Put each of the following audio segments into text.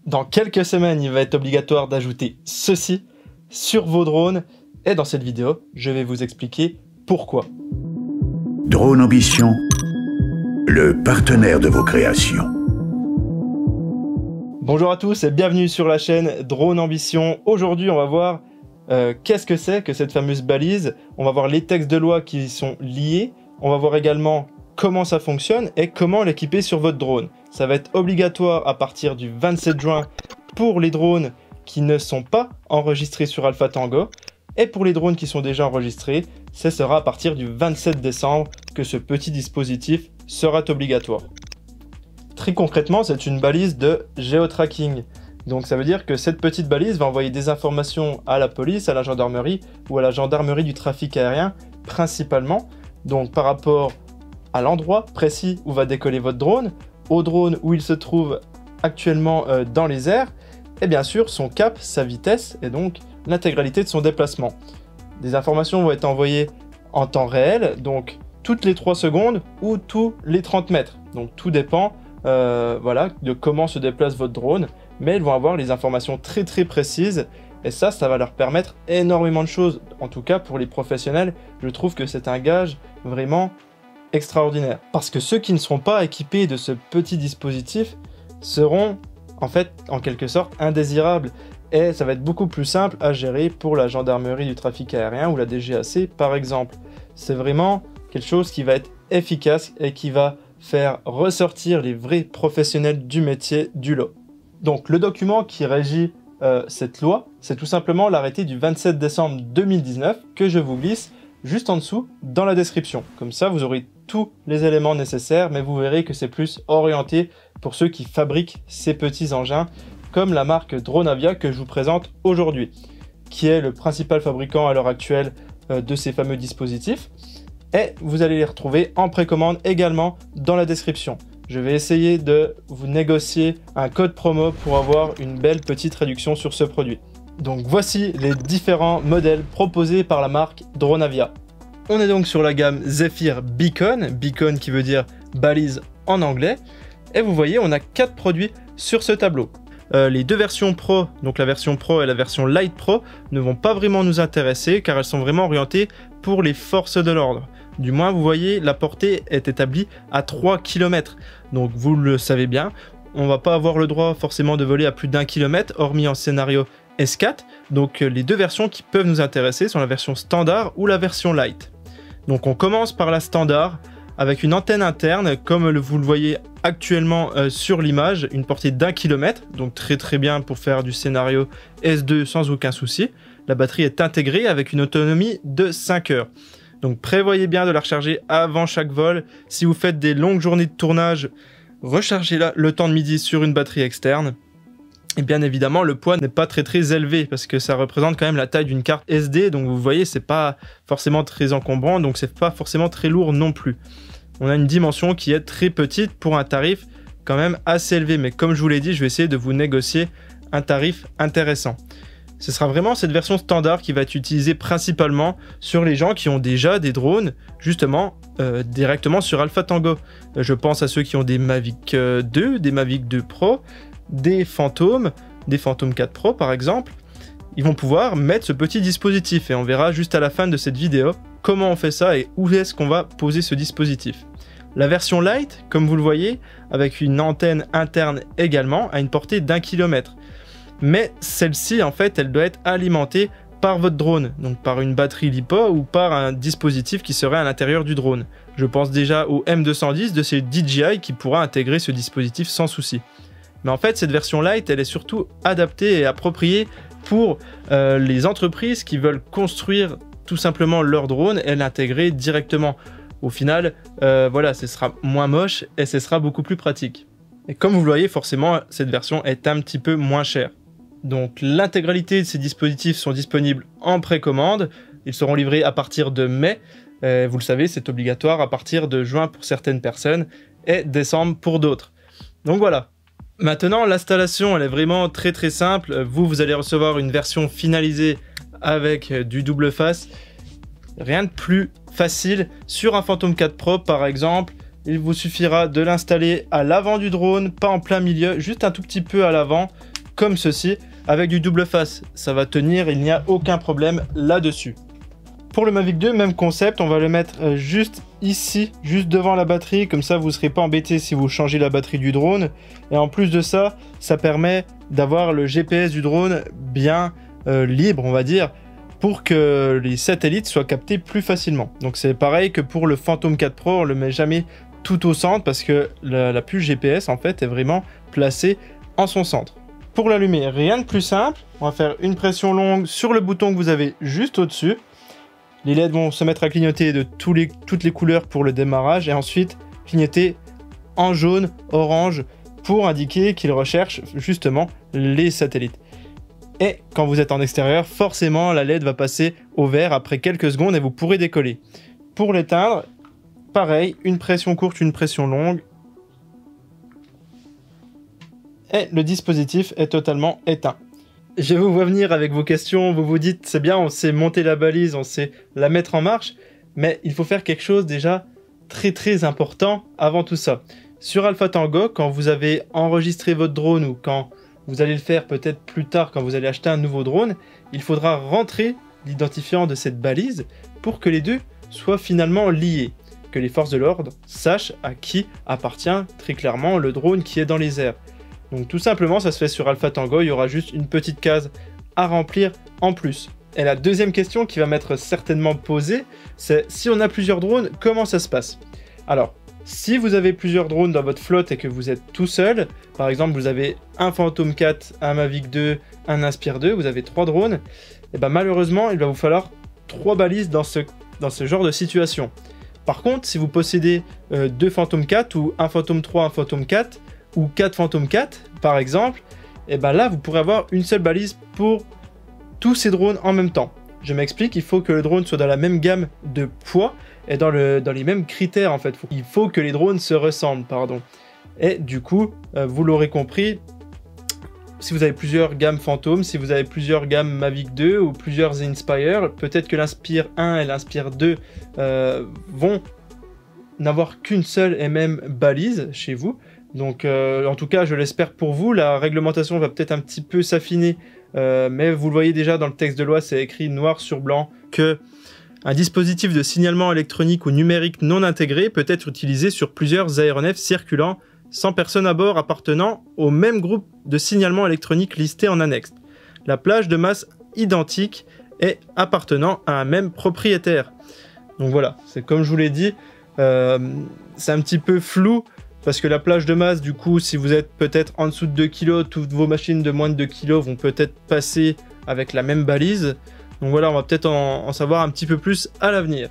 Dans quelques semaines, il va être obligatoire d'ajouter ceci sur vos drones. Et dans cette vidéo, je vais vous expliquer pourquoi. Drone Ambition, le partenaire de vos créations. Bonjour à tous et bienvenue sur la chaîne Drone Ambition. Aujourd'hui, on va voir qu'est-ce que c'est que cette fameuse balise. On va voir les textes de loi qui y sont liés. On va voir également comment ça fonctionne et comment l'équiper sur votre drone. Ça va être obligatoire à partir du 27 juin pour les drones qui ne sont pas enregistrés sur Alpha Tango. Et pour les drones qui sont déjà enregistrés, ce sera à partir du 27 décembre que ce petit dispositif sera obligatoire. Très concrètement, c'est une balise de géotracking. Donc ça veut dire que cette petite balise va envoyer des informations à la police, à la gendarmerie ou à la gendarmerie du trafic aérien principalement. Donc par rapport à l'endroit précis où va décoller votre drone, au drone où il se trouve actuellement dans les airs, et bien sûr son cap, sa vitesse et donc l'intégralité de son déplacement. Des informations vont être envoyées en temps réel, donc toutes les 3 secondes ou tous les 30 mètres. Donc tout dépend voilà, de comment se déplace votre drone, mais ils vont avoir les informations très précises et ça va leur permettre énormément de choses. En tout cas pour les professionnels, je trouve que c'est un gage vraiment extraordinaire. Parce que ceux qui ne seront pas équipés de ce petit dispositif seront en fait en quelque sorte indésirables et ça va être beaucoup plus simple à gérer pour la gendarmerie du trafic aérien ou la DGAC par exemple. C'est vraiment quelque chose qui va être efficace et qui va faire ressortir les vrais professionnels du métier du lot. Donc le document qui régit cette loi, c'est tout simplement l'arrêté du 27 décembre 2019 que je vous glisse juste en dessous dans la description. Comme ça, vous aurez tous les éléments nécessaires, mais vous verrez que c'est plus orienté pour ceux qui fabriquent ces petits engins, comme la marque Dronavia que je vous présente aujourd'hui, qui est le principal fabricant à l'heure actuelle de ces fameux dispositifs. Et vous allez les retrouver en précommande également dans la description. Je vais essayer de vous négocier un code promo pour avoir une belle petite réduction sur ce produit. Donc voici les différents modèles proposés par la marque Dronavia. On est donc sur la gamme Zephyr Beacon, Beacon qui veut dire balise en anglais. Et vous voyez, on a 4 produits sur ce tableau. Les deux versions Pro, donc la version Pro et la version Light Pro, ne vont pas vraiment nous intéresser car elles sont vraiment orientées pour les forces de l'ordre. Du moins, vous voyez, la portée est établie à 3 km. Donc vous le savez bien, on ne va pas avoir le droit forcément de voler à plus d'1 km, hormis en scénario S4. Donc les deux versions qui peuvent nous intéresser sont la version standard ou la version light. Donc on commence par la standard avec une antenne interne comme vous le voyez actuellement sur l'image, une portée d'1 km, donc très bien pour faire du scénario S2 sans aucun souci. La batterie est intégrée avec une autonomie de 5 heures. Donc prévoyez bien de la recharger avant chaque vol. Si vous faites des longues journées de tournage, rechargez-la le temps de midi sur une batterie externe. Et bien évidemment, le poids n'est pas très élevé parce que ça représente quand même la taille d'une carte SD. Donc vous voyez, c'est pas forcément très encombrant, donc c'est pas forcément très lourd non plus. On a une dimension qui est très petite pour un tarif quand même assez élevé. Mais comme je vous l'ai dit, je vais essayer de vous négocier un tarif intéressant. Ce sera vraiment cette version standard qui va être utilisée principalement sur les gens qui ont déjà des drones, justement, directement sur Alpha Tango. Je pense à ceux qui ont des Mavic 2, des Mavic 2 Pro, des Phantom 4 Pro par exemple. Ils vont pouvoir mettre ce petit dispositif et on verra juste à la fin de cette vidéo comment on fait ça et où est-ce qu'on va poser ce dispositif. La version Light, comme vous le voyez, avec une antenne interne également, a une portée d'1 km. Mais celle-ci, en fait, elle doit être alimentée par votre drone, donc par une batterie LiPo ou par un dispositif qui serait à l'intérieur du drone. Je pense déjà au M210 de chez DJI qui pourra intégrer ce dispositif sans souci. Mais en fait, cette version Light, elle est surtout adaptée et appropriée pour les entreprises qui veulent construire tout simplement leur drone et l'intégrer directement. Au final, voilà, ce sera moins moche et ce sera beaucoup plus pratique. Et comme vous le voyez, forcément, cette version est un petit peu moins chère. Donc l'intégralité de ces dispositifs sont disponibles en précommande. Ils seront livrés à partir de mai. Vous le savez, c'est obligatoire à partir de juin pour certaines personnes et décembre pour d'autres. Donc voilà. Maintenant, l'installation, elle est vraiment très simple. Vous allez recevoir une version finalisée avec du double face. Rien de plus facile. Sur un Phantom 4 Pro, par exemple, il vous suffira de l'installer à l'avant du drone, pas en plein milieu, juste un tout petit peu à l'avant. comme ceci, avec du double face. Ça va tenir, il n'y a aucun problème là-dessus. Pour le Mavic 2, même concept, on va le mettre juste ici, juste devant la batterie, comme ça vous ne serez pas embêté si vous changez la batterie du drone. Et en plus de ça, ça permet d'avoir le GPS du drone bien libre, on va dire, pour que les satellites soient captés plus facilement. Donc c'est pareil que pour le Phantom 4 Pro, on le met jamais tout au centre parce que la puce GPS en fait est vraiment placée en son centre. Pour l'allumer, rien de plus simple, on va faire une pression longue sur le bouton que vous avez juste au-dessus. Les LED vont se mettre à clignoter de toutes les couleurs pour le démarrage et ensuite clignoter en jaune, orange pour indiquer qu'il recherche justement les satellites. Et quand vous êtes en extérieur, forcément la LED va passer au vert après quelques secondes et vous pourrez décoller. Pour l'éteindre, pareil, une pression courte, une pression longue. Et le dispositif est totalement éteint. Je vous vois venir avec vos questions, vous vous dites c'est bien, on sait monter la balise, on sait la mettre en marche, mais il faut faire quelque chose déjà très important avant tout ça. Sur Alpha Tango, quand vous avez enregistré votre drone ou quand vous allez le faire peut-être plus tard quand vous allez acheter un nouveau drone, il faudra rentrer l'identifiant de cette balise pour que les deux soient finalement liés, que les forces de l'ordre sachent à qui appartient très clairement le drone qui est dans les airs. Donc tout simplement, ça se fait sur Alpha Tango, il y aura juste une petite case à remplir en plus. Et la deuxième question qui va m'être certainement posée, c'est si on a plusieurs drones, comment ça se passe? Alors, si vous avez plusieurs drones dans votre flotte et que vous êtes tout seul, par exemple vous avez un Phantom 4, un Mavic 2, un Inspire 2, vous avez 3 drones, et ben malheureusement il va vous falloir 3 balises dans ce genre de situation. Par contre, si vous possédez 2 Phantom 4 ou un Phantom 3, un Phantom 4, ou 4 Phantom 4 par exemple, et ben là vous pourrez avoir une seule balise pour tous ces drones en même temps. Je m'explique, il faut que le drone soit dans la même gamme de poids et dans les mêmes critères en fait. Il faut que les drones se ressemblent, pardon. Et du coup, vous l'aurez compris, si vous avez plusieurs gammes Phantom, si vous avez plusieurs gammes Mavic 2 ou plusieurs Inspire, peut-être que l'Inspire 1 et l'Inspire 2 vont n'avoir qu'une seule et même balise chez vous. Donc en tout cas je l'espère pour vous, la réglementation va peut-être un petit peu s'affiner, mais vous le voyez déjà dans le texte de loi, c'est écrit noir sur blanc que un dispositif de signalement électronique ou numérique non intégré peut être utilisé sur plusieurs aéronefs circulant sans personne à bord appartenant au même groupe de signalement électronique listé en annexe. La plage de masse identique et appartenant à un même propriétaire. Donc voilà, c'est comme je vous l'ai dit, c'est un petit peu flou. Parce que la plage de masse, du coup, si vous êtes peut-être en dessous de 2 kg, toutes vos machines de moins de 2 kg vont peut-être passer avec la même balise. Donc voilà, on va peut-être en savoir un petit peu plus à l'avenir.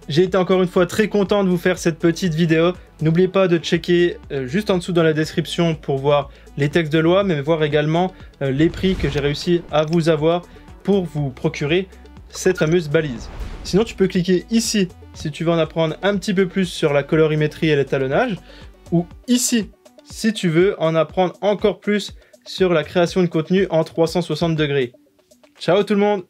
J'ai été encore une fois très content de vous faire cette petite vidéo. N'oubliez pas de checker juste en dessous dans la description pour voir les textes de loi, mais voir également les prix que j'ai réussi à vous avoir pour vous procurer cette fameuse balise. Sinon, tu peux cliquer ici si tu veux en apprendre un petit peu plus sur la colorimétrie et l'étalonnage, ou ici si tu veux en apprendre encore plus sur la création de contenu en 360 degrés. Ciao tout le monde!